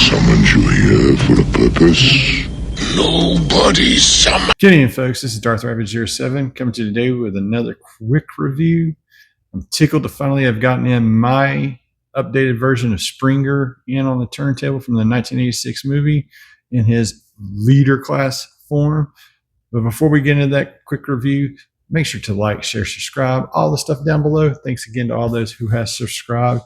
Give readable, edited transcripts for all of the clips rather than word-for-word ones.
summoned you here for a purpose? Nobody summoned. Good evening, folks. This is Darth Rabbit 07 coming to you today with another quick review. I'm tickled to finally have gotten in my updated version of Springer in on the turntable from the 1986 movie in his leader class form. But before we get into that quick review, make sure to like, share, subscribe, all the stuff down below. Thanks again to all those who have subscribed.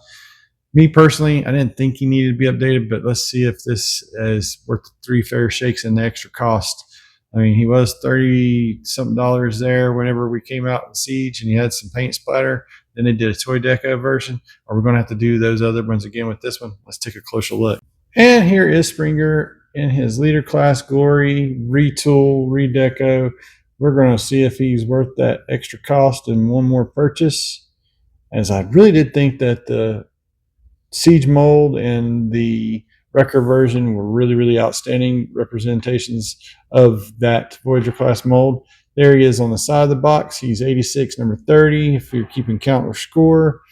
Me personally, I didn't think he needed to be updated, but let's see if this is worth the 3 fair shakes and the extra cost. I mean, he was $30-something there whenever we came out in Siege, and he had some paint splatter. Then they did a toy deco version. Are we going to have to do those other ones again with this one? Let's take a closer look. And here is Springer in his leader class glory, retool, redeco. We're going to see if he's worth that extra cost and one more purchase, as I really did think that the Siege mold and the Wrecker version were really outstanding representations of that Voyager class mold. There he is on the side of the box. He's 86, number 30, if you're keeping count or score.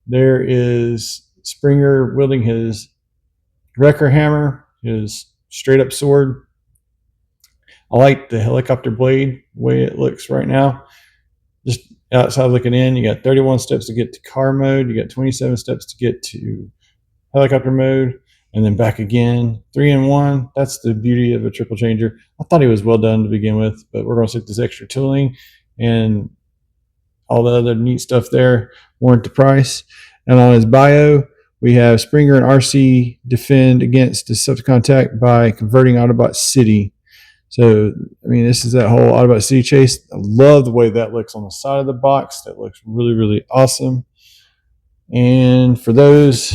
There is Springer wielding his Wrecker hammer, his straight up sword. I like the helicopter blade way it looks right now. Just outside looking in, you got 31 steps to get to car mode. You got 27 steps to get to helicopter mode, and then back again. 3 in 1. That's the beauty of a triple changer. I thought he was well done to begin with, but we're going to see this extra tooling and all the other neat stuff there warrant the price. And on his bio, we have Springer and RC defend against Decepticon attack by converting Autobot City. So, I mean, this is that whole Autobot City chase. I love the way that looks on the side of the box. That looks really awesome. And for those,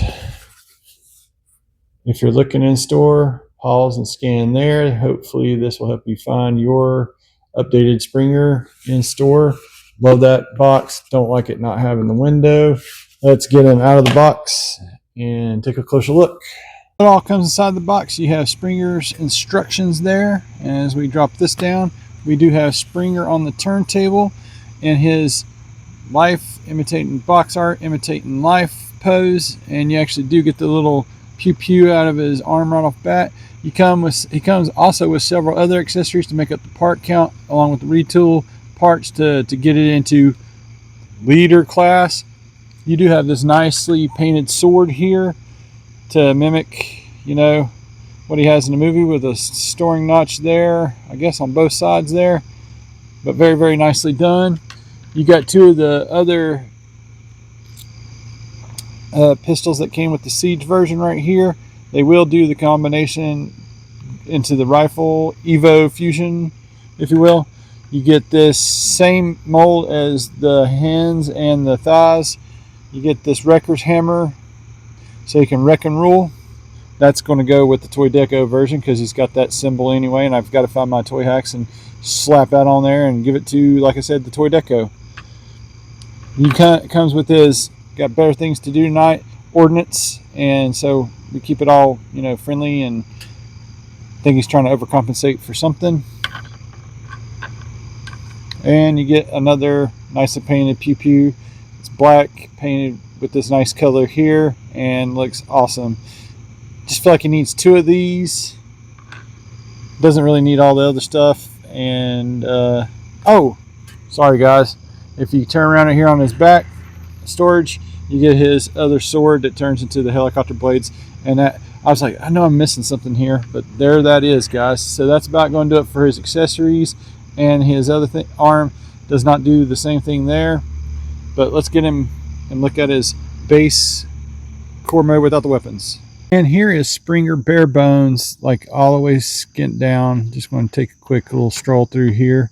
if you're looking in store, pause and scan there. Hopefully this will help you find your updated Springer in store. Love that box. Don't like it not having the window. Let's get him out of the box and take a closer look. It all comes inside the box. You have Springer's instructions there. And as we drop this down, we do have Springer on the turntable in his life imitating box art, imitating life pose. And you actually do get the little pew out of his arm right off bat. He comes also with several other accessories to make up the part count, along with the retool parts to get it into leader class. You do have this nicely painted sword here to mimic, you know, what he has in the movie, with a storing notch there, I guess on both sides there, but very nicely done. You got 2 of the other pistols that came with the Siege version right here. They will do the combination into the rifle Evo fusion, if you will. You get this same mold as the hands and the thighs. You get this Wrecker's hammer, so you can wreck and rule. That's going to go with the toy deco version because he's got that symbol anyway, and I've got to find my toy hacks and slap that on there and give it to, like I said, the toy deco. It comes with his got better things to do tonight ordnance, and so we keep it all, you know, friendly, and I think he's trying to overcompensate for something. And you get another nicely painted pew. It's black painted with this nice color here and looks awesome. Just feel like he needs 2 of these. Doesn't really need all the other stuff. And oh, sorry guys, if you turn around here on his back storage, you get his other sword that turns into the helicopter blades. And that, I was like, I know I'm missing something here, but there that is, guys. So that's about going to do it for his accessories. And his other arm does not do the same thing there. But let's get him and look at his base core mode without the weapons. And here is Springer bare bones, like all the way skint down. Just going to take a quick little stroll through here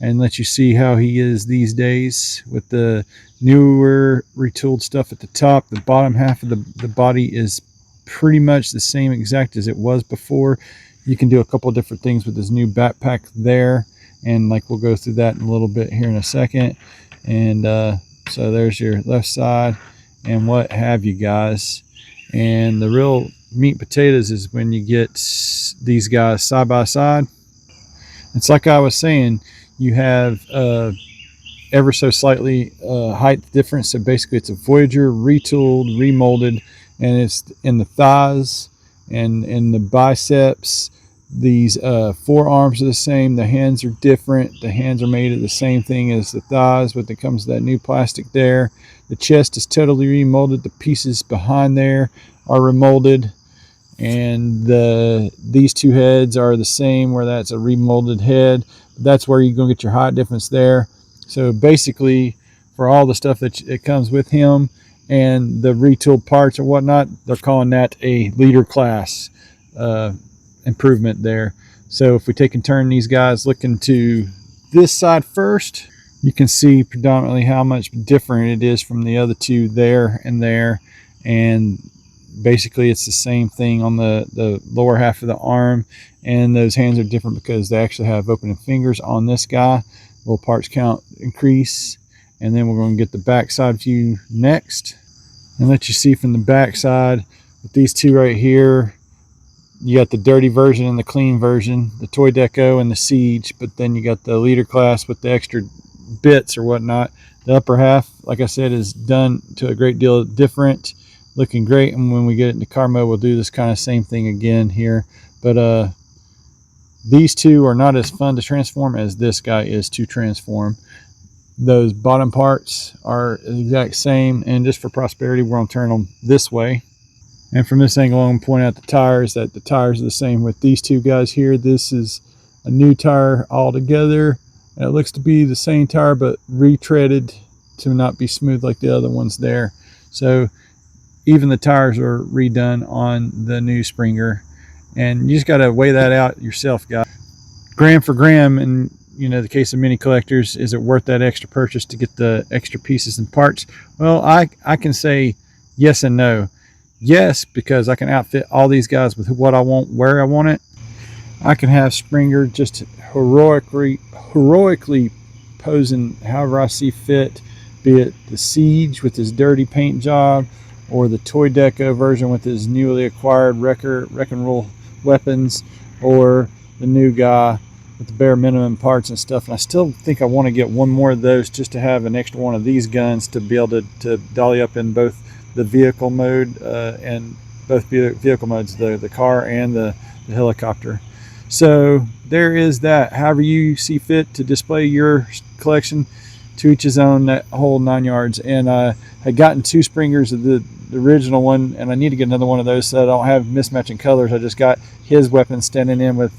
and let you see how he is these days with the newer retooled stuff at the top. The bottom half of the body is pretty much the same exact as it was before. You can do a couple different things with this new backpack there, and like we'll go through that in a little bit here in a second. And so there's your left side and what have you guys. And the real meat and potatoes is when you get these guys side by side. It's like I was saying, you have ever so slightly height difference. So basically it's a Voyager retooled, remolded, and it's in the thighs And in the biceps, these forearms are the same. The hands are different. The hands are made of the same thing as the thighs, but it comes to that new plastic there. The chest is totally remolded. The pieces behind there are remolded, and these two heads are the same, where that's a remolded head. That's where you're going to get your height difference there. So basically, for all the stuff that it comes with him and the retooled parts or whatnot, they're calling that a leader class improvement there. So if we take and turn these guys looking to this side first, you can see predominantly how much different it is from the other two there and there. And basically it's the same thing on the lower half of the arm, and those hands are different because they actually have opening fingers on this guy. Little parts count increase. And then we're going to get the backside view next and let you see from the backside with these two right here. You got the dirty version and the clean version, the Toy Deco and the Siege, but then you got the leader class with the extra bits or whatnot. The upper half, like I said, is done to a great deal different, looking great. And when we get it into car mode, we'll do this kind of same thing again here. But these two are not as fun to transform as this guy is to transform. Those bottom parts are the exact same, and just for prosperity, we're going to turn them this way. And from this angle, I'm going to point out the tires, that the tires are the same with these two guys here. This is a new tire altogether, and it looks to be the same tire but retreaded to not be smooth like the other ones there. So even the tires are redone on the new Springer, and you just got to weigh that out yourself, guys. Gram for gram, in the case of mini collectors, is it worth that extra purchase to get the extra pieces and parts? Well, I can say yes and no. Yes, because I can outfit all these guys with what I want, where I want it. I can have Springer just heroically posing however I see fit, be it the Siege with his dirty paint job, or the Toy Deco version with his newly acquired wreck and roll weapons, or the new guy with the bare minimum parts and stuff. And I still think I want to get one more of those just to have an extra one of these guns to be able to dolly up in both the vehicle mode and both vehicle modes, the car and the helicopter. So there is that. However you see fit to display your collection, to each his own, that whole 9 yards. And I had gotten 2 Springers of the original one, and I need to get another one of those so I don't have mismatching colors. I just got his weapon standing in with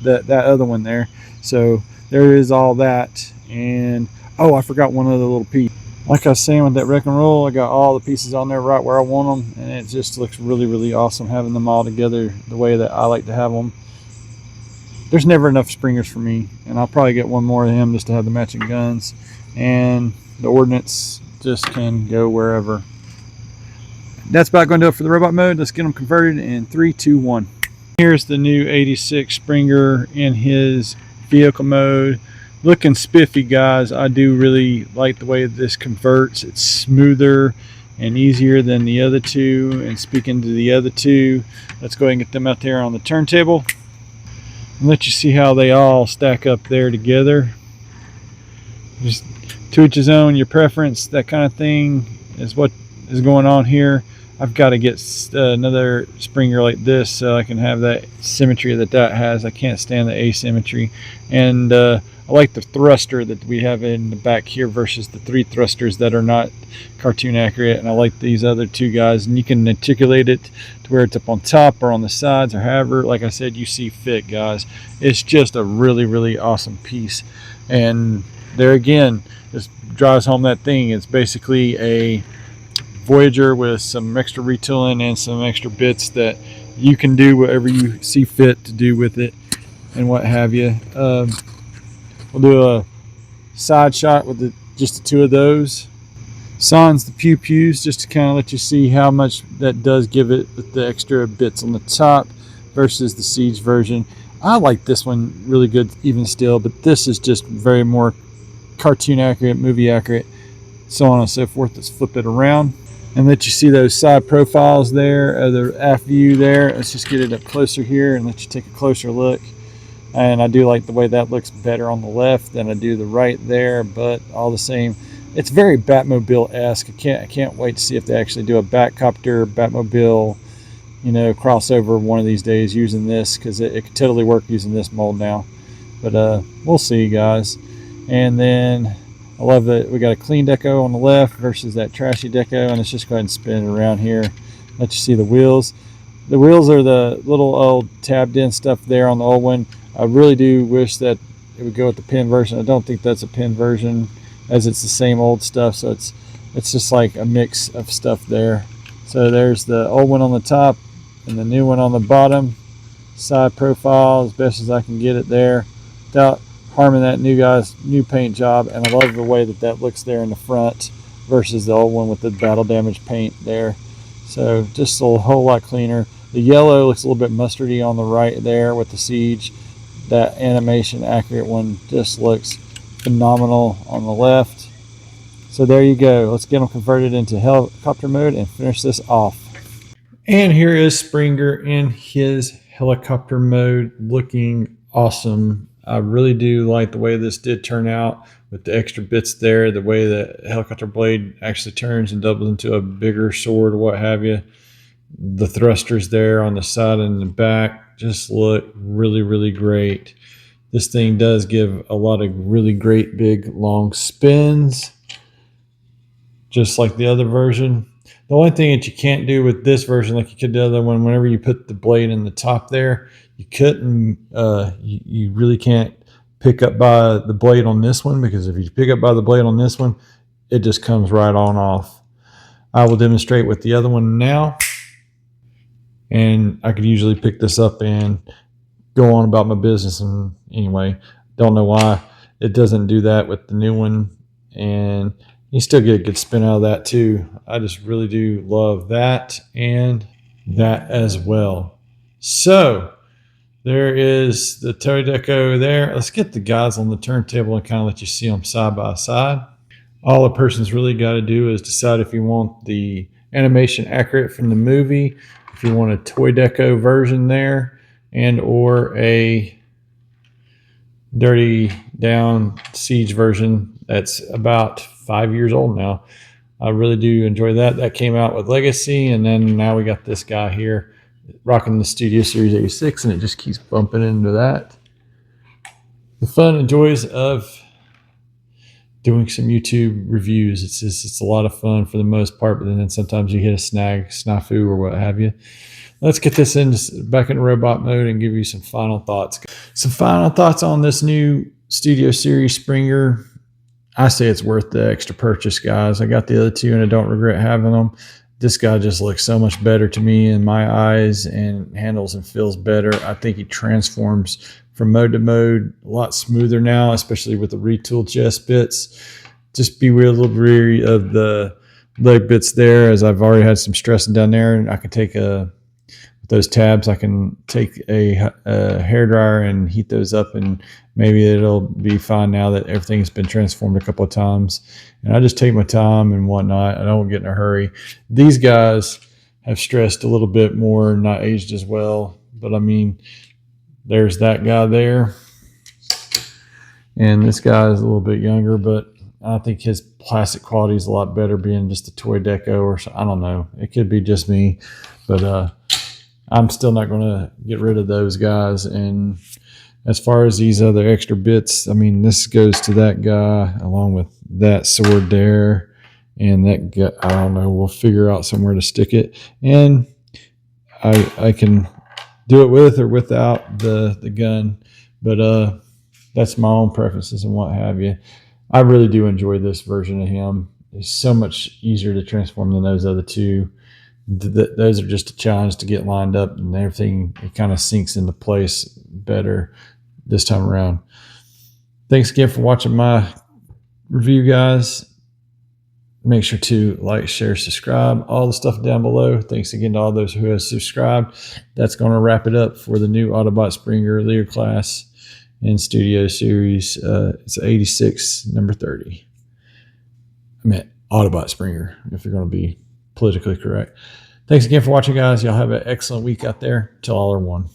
that other one there. So there is all that. And oh, I forgot one other little piece. Like I was saying, with that wreck and roll, I got all the pieces on there right where I want them, and it just looks really, really awesome having them all together the way that I like to have them. There's never enough Springers for me, and I'll probably get one more of him just to have the matching guns, and the ordnance just can go wherever. That's about going to do it for the robot mode. Let's get them converted in 3, 2, 1. Here's the new 86 Springer in his vehicle mode. Looking spiffy, guys. I do really like the way this converts. It's smoother and easier than the other two. And speaking to the other two, let's go ahead and get them out there on the turntable and let you see how they all stack up there together. Just to each his own, your preference, that kind of thing is what is going on here. I've got to get another Springer like this so I can have that symmetry that has. I can't stand the asymmetry. And I like the thruster that we have in the back here versus the 3 thrusters that are not cartoon accurate. And I like these other 2 guys. And you can articulate it to where it's up on top or on the sides or however, like I said, you see fit, guys. It's just a really, really awesome piece. And there again, this drives home that thing. It's basically a Voyager with some extra retooling and some extra bits that you can do whatever you see fit to do with it and what have you. We'll do a side shot with just the 2 of those. Sans the pew pews, just to kind of let you see how much that does give it with the extra bits on the top versus the Siege version. I like this one really good even still, but this is just very more cartoon accurate, movie accurate, so on and so forth. Let's flip it around and let you see those side profiles there, the aft view there. Let's just get it up closer here and let you take a closer look. And I do like the way that looks better on the left than I do the right there, but all the same, it's very Batmobile-esque. I can't wait to see if they actually do a Batcopter, Batmobile, cross over one of these days using this, because it could totally work using this mold now. But we'll see, guys. And then I love that we got a clean deco on the left versus that trashy deco. And let's just go ahead and spin it around here. Let you see the wheels. The wheels are the little old tabbed in stuff there on the old one. I really do wish that it would go with the pin version. I don't think that's a pin version, as it's the same old stuff. So it's just like a mix of stuff there. So there's the old one on the top and the new one on the bottom. Side profile as best as I can get it there without harming that new paint job. And I love the way that looks there in the front versus the old one with the battle damage paint there. So just a whole lot cleaner. The yellow looks a little bit mustardy on the right there with the Siege. That animation accurate one just looks phenomenal on the left. So there you go. Let's get them converted into helicopter mode and finish this off. And here is Springer in his helicopter mode, looking awesome. I really do like the way this did turn out with the extra bits there, the way the helicopter blade actually turns and doubles into a bigger sword or what have you. The thrusters there on the side and the back just look really, really great. This thing does give a lot of really great big long spins, just like the other version. The only thing that you can't do with this version, like you could do the other one, whenever you put the blade in the top there, you couldn't, you really can't pick up by the blade on this one, because if you pick up by the blade on this one, it just comes right on off. I will demonstrate with the other one now, and I could usually pick this up and go on about my business. And anyway, don't know why it doesn't do that with the new one, and you still get a good spin out of that too. I just really do love that and that as well. So there is the toy deco there. Let's get the guys on the turntable and kind of let you see them side by side. All a person's really got to do is decide if you want the animation accurate from the movie, if you want a toy deco version there, and or a dirty down Siege version that's about 5 years old now. I really do enjoy that. That came out with Legacy, and then now we got this guy here rocking the Studio Series 86, and it just keeps bumping into that. The fun and joys of doing some YouTube reviews. It's a lot of fun for the most part, but then sometimes you hit a snafu or what have you. Let's get this back in robot mode and give you some final thoughts. Some final thoughts on this new Studio Series Springer. I say it's worth the extra purchase, guys. I got the other two and I don't regret having them. This guy just looks so much better to me in my eyes and handles and feels better. I think he transforms from mode to mode a lot smoother now, especially with the retooled chest bits. Just be a little weary of the leg bits there, as I've already had some stressing down there, and I can take those tabs, I can take a hairdryer and heat those up, and maybe it'll be fine now that everything's been transformed a couple of times. And I just take my time and whatnot. I don't get in a hurry. These guys have stressed a little bit more, not aged as well. But I mean, there's that guy there. And this guy is a little bit younger, but I think his plastic quality is a lot better being just a toy deco, or I don't know. It could be just me, but I'm still not going to get rid of those guys. And as far as these other extra bits, I mean, this goes to that guy along with that sword there. And that guy, I don't know, we'll figure out somewhere to stick it. And I can do it with or without the gun. But that's my own preferences and what have you. I really do enjoy this version of him. It's so much easier to transform than those other two. Those are just a challenge to get lined up, and everything, it kind of sinks into place better this time around. Thanks again for watching my review, guys. Make sure to like, share, subscribe, all the stuff down below. Thanks again to all those who have subscribed. That's going to wrap it up for the new Autobot Springer Leader class in Studio Series. It's 86, number 30. I meant Autobot Springer, if you're going to be politically correct. Thanks again for watching, guys. Y'all have an excellent week out there. Till all are one.